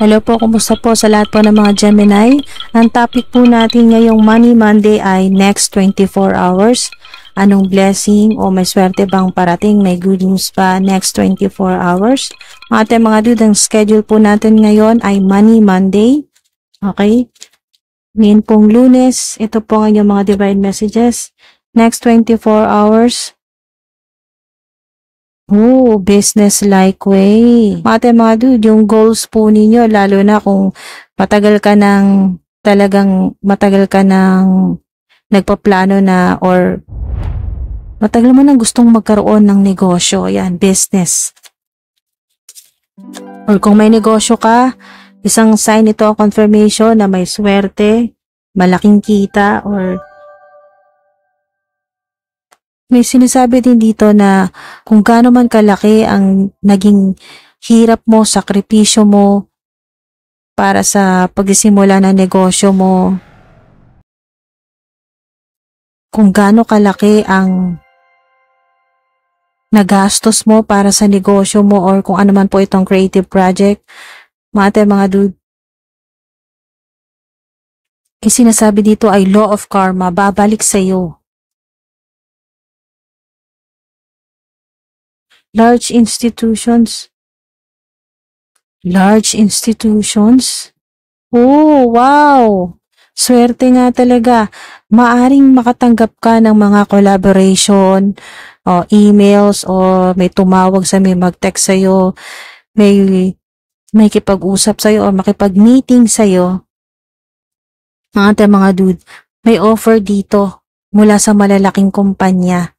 Hello po, kumusta po sa lahat po ng mga Gemini? Ang topic po natin ngayong Money Monday ay next 24 hours. Anong blessing o may swerte bang parating? May good news pa next 24 hours? Mga dude, ang schedule po natin ngayon ay Money Monday. Okay? Ngayon pong Lunes, ito po ang inyong mga divine messages. Next 24 hours. Oh, business-like way. Mga dude, yung goals po ninyo, lalo na kung matagal ka ng nagpaplano na or matagal mo nang gustong magkaroon ng negosyo, yan, business. Or kung may negosyo ka, isang sign ito ang confirmation na may swerte, malaking kita, or may sinasabi din dito na kung gaano man kalaki ang naging hirap mo, sakripisyo mo para sa pagsisimula ng negosyo mo, kung gaano kalaki ang nagastos mo para sa negosyo mo or kung ano man po itong creative project, mga dude, sinasabi dito ay law of karma, babalik sa iyo. Large institutions. Oh, wow! Swerte nga talaga. Maaring makatanggap ka ng mga collaboration, o emails, o may tumawag may mag-text sa'yo, may kipag-usap sa'yo, o makipag-meeting sa'yo. Mga dude, may offer dito mula sa malalaking kumpanya.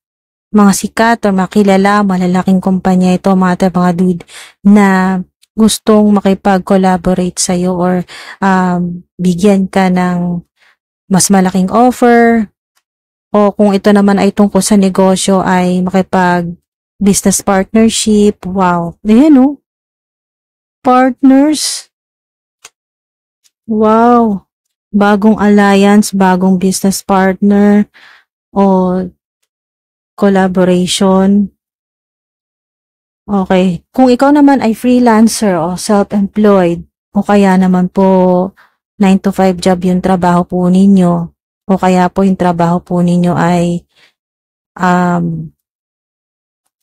Mga sikat o makilala, malalaking kumpanya ito, mga dude, na gustong makipag-collaborate sa'yo or bigyan ka ng mas malaking offer, o kung ito naman ay tungkol sa negosyo ay makipag-business partnership. Wow! Ayan o. Partners. Wow! Bagong alliance, bagong business partner, o collaboration. Okay. Kung ikaw naman ay freelancer o self-employed, o kaya naman po 9 to 5 job yung trabaho po ninyo, o kaya po yung trabaho po ninyo ay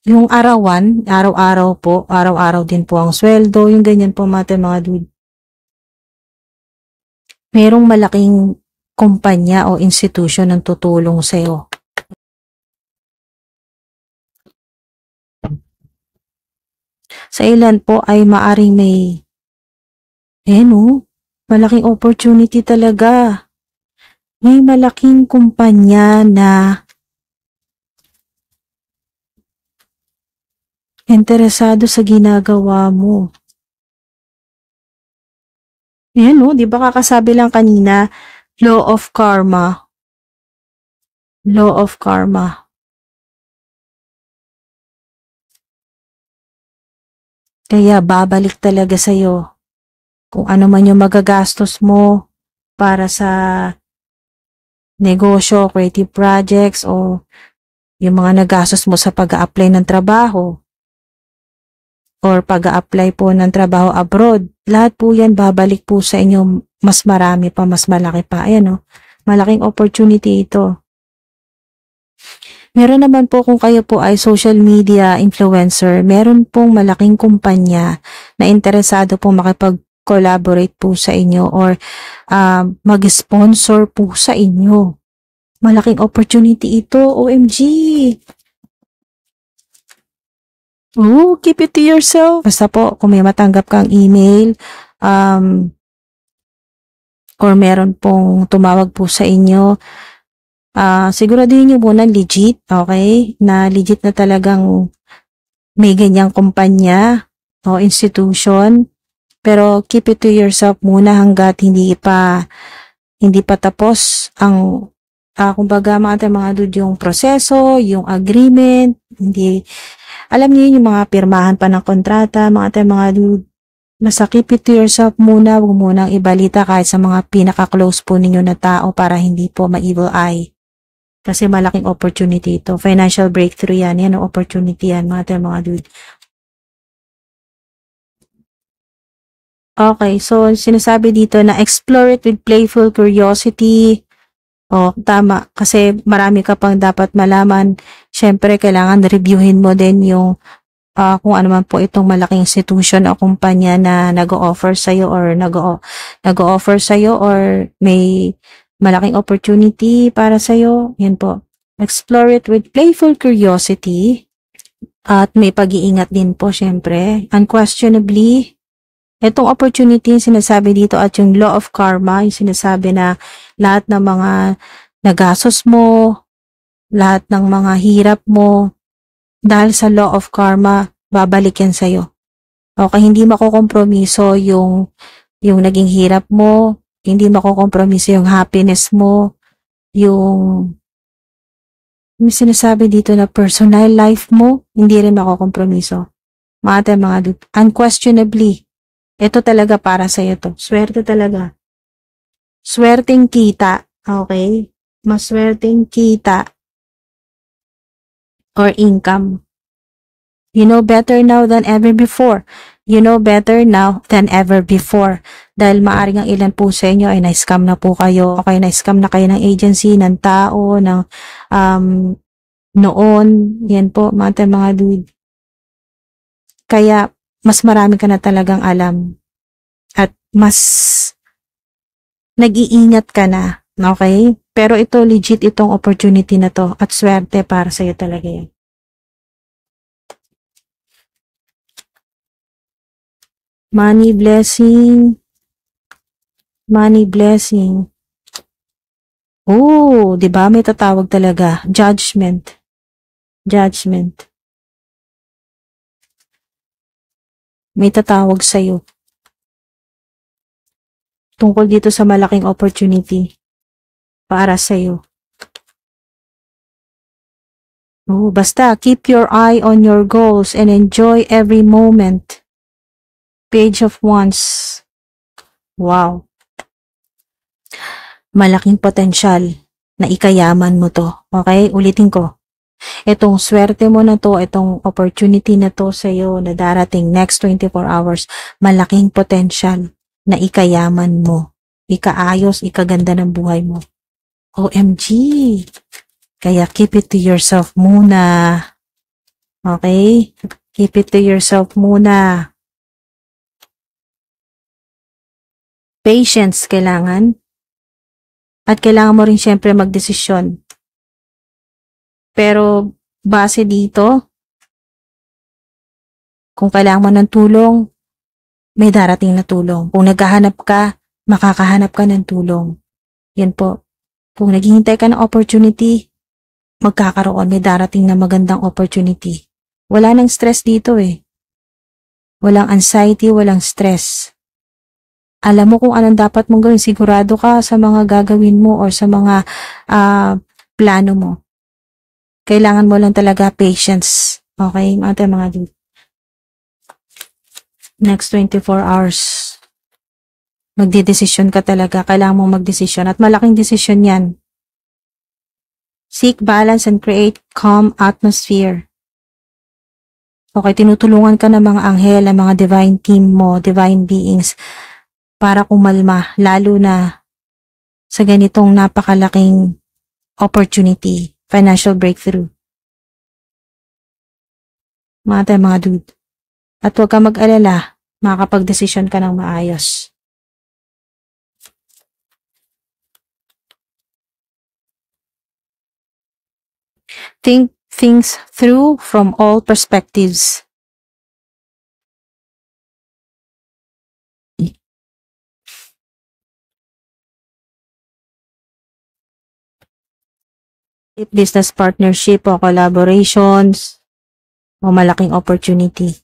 yung araw-araw din po ang sweldo, yung ganyan po mga dude. Merong malaking kumpanya o institusyon ang tutulong sa'yo. Sa ilan po ay maaring may malaking opportunity talaga. May malaking kumpanya na interesado sa ginagawa mo. Di ba kakasabi lang kanina, law of karma. Law of karma. Kaya babalik talaga sa'yo kung ano man yung magagastos mo para sa negosyo, creative projects, o yung mga nagastos mo sa pag-a-apply ng trabaho or pag-a-apply po ng trabaho abroad. Lahat po yan babalik po sa inyo, mas marami pa, mas malaki pa. Ayan malaking opportunity ito. Meron naman po kung kayo po ay social media influencer, meron pong malaking kumpanya na interesado po makipag-collaborate po sa inyo or mag-sponsor po sa inyo. Malaking opportunity ito, OMG! Oh, keep it to yourself. Basta po, kung may matanggap kang email, or meron pong tumawag po sa inyo, siguraduhin nyo muna legit, okay? Na legit na talagang may ganyang kumpanya o institution. Pero keep it to yourself muna hanggat hindi pa tapos ang kumbaga mga dude, yung proseso, yung agreement, hindi alam niyo yung mga pirmahan pa ng kontrata, mga dude. Basta keep it to yourself muna, huwag munang ibalita kahit sa mga pinaka-close po ninyo na tao para hindi po ma-evil eye. Kasi malaking opportunity ito. Financial breakthrough yan. Yan ang opportunity yan, mga dude. Okay, so sinasabi dito na explore it with playful curiosity. O, tama. Kasi marami ka pang dapat malaman. Siyempre, kailangan reviewin mo din yung kung ano man po itong malaking institution o kumpanya na nag-o-offer sa'yo or nag-o-offer sa'yo or may malaking opportunity para sa'yo. Yan po. Explore it with playful curiosity at may pag-iingat din po siyempre. Unquestionably, itong opportunity yung sinasabi dito at yung law of karma, yung sinasabi na lahat ng mga nagastos mo, lahat ng mga hirap mo, dahil sa law of karma, babalik yan sa'yo. Okay, hindi makokompromiso yung naging hirap mo, hindi makokompromiso yung happiness mo, yung sinasabi dito na personal life mo, hindi rin makokompromiso. Mga dude, unquestionably, ito talaga para sa'yo to. Swerte talaga. Swerteng kita, okay? Maswerteng kita or income. You know better now than ever before. You know better now than ever before. Dahil maaring ang ilan po sa inyo ay na-scam na po kayo. Okay, na-scam na kayo ng agency, ng tao, ng noon. Yan po, mga dude. Kaya, mas marami ka na talagang alam. At mas nag-iingat ka na. Okay? Pero ito, legit itong opportunity na to. At swerte para sa'yo talaga yan. Money blessing. Money blessing. Oh, 'di ba? May tatawag talaga. Judgment. Judgment. May tatawag sa iyo. Tungkol dito sa malaking opportunity para sa iyo. Oh, basta keep your eye on your goals and enjoy every moment. Page of Wands. Wow. Malaking potensyal na ikayaman mo to. Okay? Ulitin ko. Itong swerte mo na to, itong opportunity na to sa iyo na darating next 24 hours, malaking potensyal na ikayaman mo. Ikaayos, ikaganda ng buhay mo. OMG! Kaya keep it to yourself muna. Okay? Keep it to yourself muna. Patience kailangan. At kailangan mo rin syempre magdesisyon. Pero base dito, kung kailangan mo ng tulong, may darating na tulong. Kung naghahanap ka, makakahanap ka ng tulong. Yan po. Kung naghihintay ka ng opportunity, magkakaroon, may darating na magandang opportunity. Wala nang stress dito eh. Walang anxiety, walang stress. Alam mo kung anong dapat mong gawin. Sigurado ka sa mga gagawin mo or sa mga plano mo. Kailangan mo lang talaga patience. Okay? Mga dude. Next 24 hours. Magdidesisyon ka talaga. Kailangan mong magdesisyon. At malaking desisyon yan. Seek balance and create calm atmosphere. Okay, tinutulungan ka ng mga anghel, ng mga divine team mo, divine beings, para kumalma, lalo na sa ganitong napakalaking opportunity, financial breakthrough. Mga dude. At huwag ka mag-alala, makakapag-desisyon ka ng maayos. Think things through from all perspectives. Business partnership o collaborations o malaking opportunity.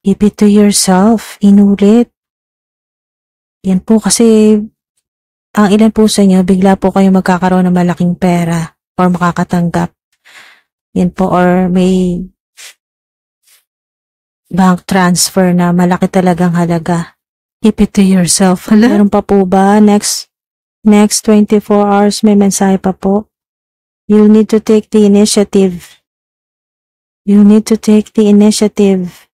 Keep it to yourself. Inulit. Yan po kasi ang ilan po sa inyo, bigla po kayo magkakaroon ng malaking pera or makakatanggap. Yan po, or may bank transfer na malaki talagang halaga. Keep it to yourself. Meron pa po ba? Next 24 hours may mensahe pa po. You need to take the initiative. You need to take the initiative.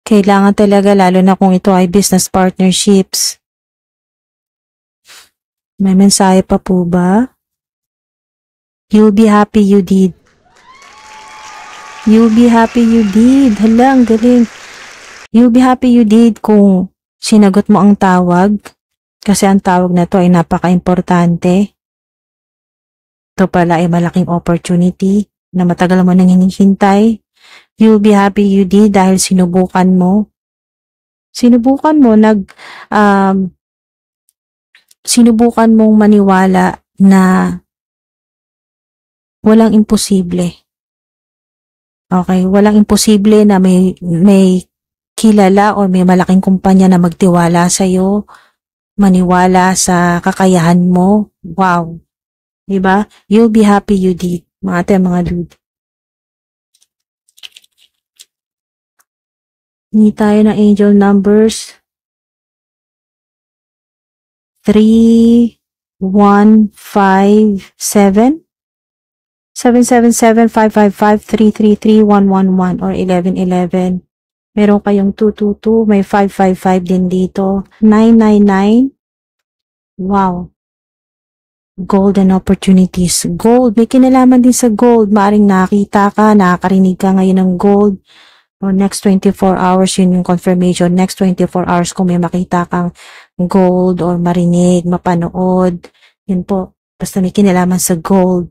Kailangan talaga, lalo na kung ito ay business partnerships. May mensahe pa po ba? You'll be happy you did. You'll be happy you did. Hala, ang galing. You'll be happy you did kung sinagot mo ang tawag. Kasi ang tawag na to ay napaka-importante. Ito pala ay malaking opportunity na matagal mo nang hinihintay. You'll be happy you did dahil sinubukan mo. Sinubukan mong maniwala na walang imposible. Okay, walang imposible na may kilala o may malaking kumpanya na magtiwala sa iyo, maniwala sa kakayahan mo. Wow. 'Di ba? You'll be happy you did, mga dude. Hindi tayo ng angel numbers. 3, 1, 5, 7. 777-555-333-111 or 1111. Meron kayong 222, may 555 din dito. 999. Wow. Golden opportunities. Gold. May kinalaman din sa gold. Maaring nakita ka, nakakarinig ka ngayon ng gold. O next 24 hours, yun yung confirmation. Next 24 hours kung may makita kang gold or marinig, mapanood. Yun po. Basta may kinalaman sa gold.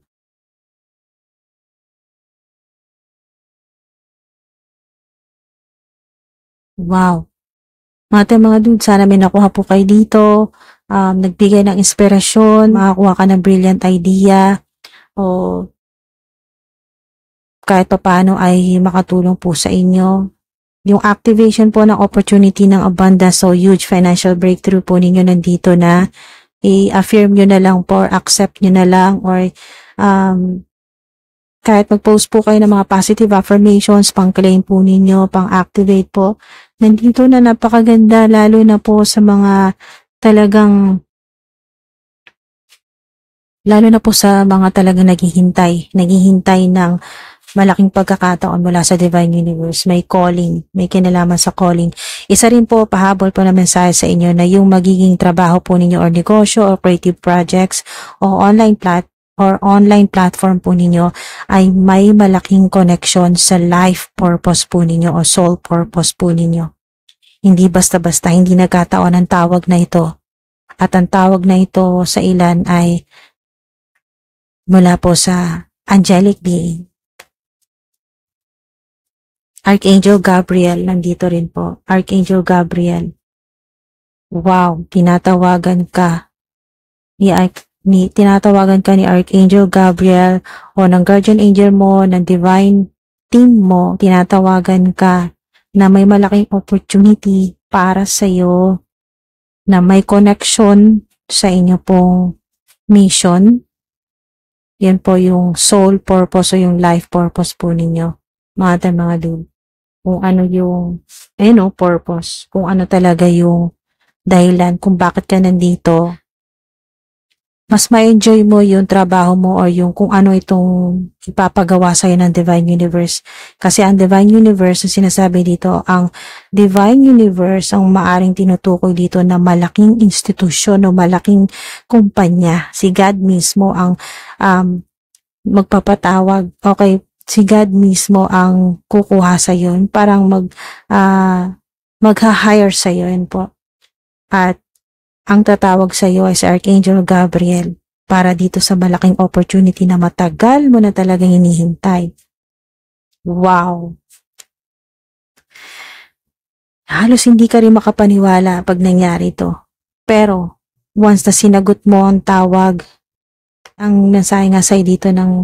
Wow. Mga dude, sana may nakuha po kayo dito. Nagbigay ng inspirasyon, makakuha ka ng brilliant idea, o kahit papaano ay makatulong po sa inyo. Yung activation po ng opportunity ng abundance, so huge financial breakthrough po ninyo nandito na. I-affirm nyo na lang po, or accept nyo na lang, or kahit mag-post po kayo ng mga positive affirmations, pang-claim po ninyo, pang-activate po. Nandito na napakaganda, lalo na po sa mga talagang naghihintay ng malaking pagkakataon mula sa Divine Universe. May calling, may kinalaman sa calling. Isa rin po, pahabol po na mensahe sa inyo na yung magiging trabaho po ninyo or negosyo or creative projects o online platform po ninyo ay may malaking connection sa life purpose po ninyo o soul purpose po ninyo. Hindi basta-basta, hindi nagkataon ang tawag na ito. At ang tawag na ito sa ilan ay mula po sa angelic being. Archangel Gabriel, nandito rin po. Archangel Gabriel. Wow, tinatawagan ka ni Archangel Gabriel o ng guardian angel mo, ng divine team mo. Tinatawagan ka na may malaking opportunity para sa iyo, na may connection sa inyo pong mission. Yan po yung soul purpose o yung life purpose po ninyo. Mga dude. Kung ano yung purpose. Kung ano talaga yung dahilan kung bakit ka nandito. Mas ma-enjoy mo yung trabaho mo or yung kung ano itong ipapagawa sa'yo ng Divine Universe. Kasi ang Divine Universe, ang sinasabi dito, ang Divine Universe ang maaring tinutukoy dito na malaking institusyon o malaking kumpanya. Si God mismo ang magpapatawag. Okay, si God mismo ang kukuha sa'yo. Parang magha-hire sa'yo. Yun po. At ang tatawag sa iyo ay si Archangel Gabriel para dito sa malaking opportunity na matagal mo na talagang hinihintay. Wow! Halos hindi ka rin makapaniwala pag nangyari ito. Pero, once na sinagot mo ang tawag, ang mensahe nga sa'yo dito ng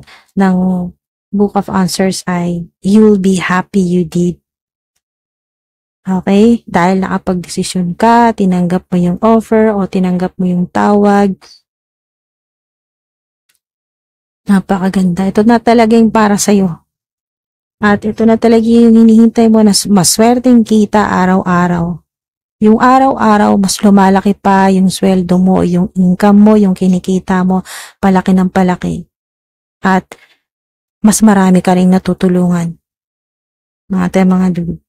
Book of Answers ay, you'll be happy you did. Okay? Dahil nakapag-desisyon ka, tinanggap mo yung offer o tinanggap mo yung tawag. Napakaganda. Ito na talaga yung para sa'yo. At ito na talaga yung hinihintay mo na maswerteng kita araw-araw. Yung araw-araw, mas lumalaki pa yung sweldo mo, yung income mo, yung kinikita mo, palaki ng palaki. At mas marami ka ring natutulungan. Mga dude.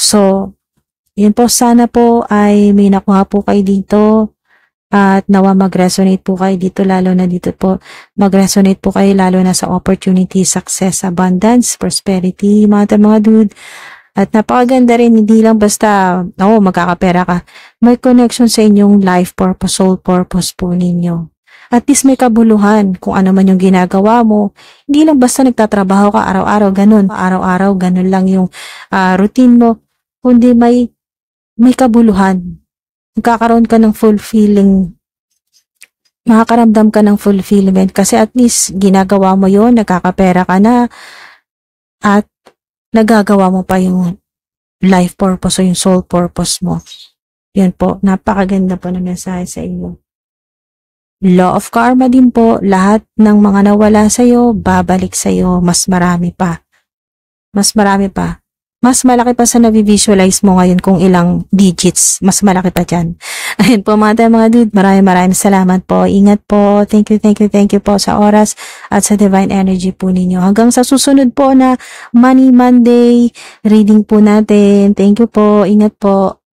So, yun po, sana po ay may nakuha po kayo dito at nawa mag-resonate po kayo dito, lalo na dito po, mag-resonate po kayo lalo na sa opportunity, success, abundance, prosperity, mga dude. At napakaganda rin, hindi lang basta, magkakapera ka. May connection sa inyong life purpose, soul purpose po ninyo. At least may kabuluhan kung ano man yung ginagawa mo. Hindi lang basta nagtatrabaho ka araw-araw, ganun. Araw-araw, ganun lang yung routine mo. Kundi may kabuluhan. Magkakaroon ka ng fulfilling, makakaramdam ka ng fulfillment kasi at least ginagawa mo yon, nagkakapera ka na at nagagawa mo pa yung life purpose o yung soul purpose mo. Yan po, napakaganda po na mensahe sa inyo. Law of karma din po, lahat ng mga nawala sa'yo, babalik sa'yo, mas marami pa. Mas marami pa. Mas malaki pa sa nabivisualize mo ngayon kung ilang digits. Mas malaki pa dyan. Ayun po mga dude. Maraming salamat po. Ingat po. Thank you po sa oras at sa divine energy po ninyo. Hanggang sa susunod po na Money Monday reading po natin. Thank you po. Ingat po.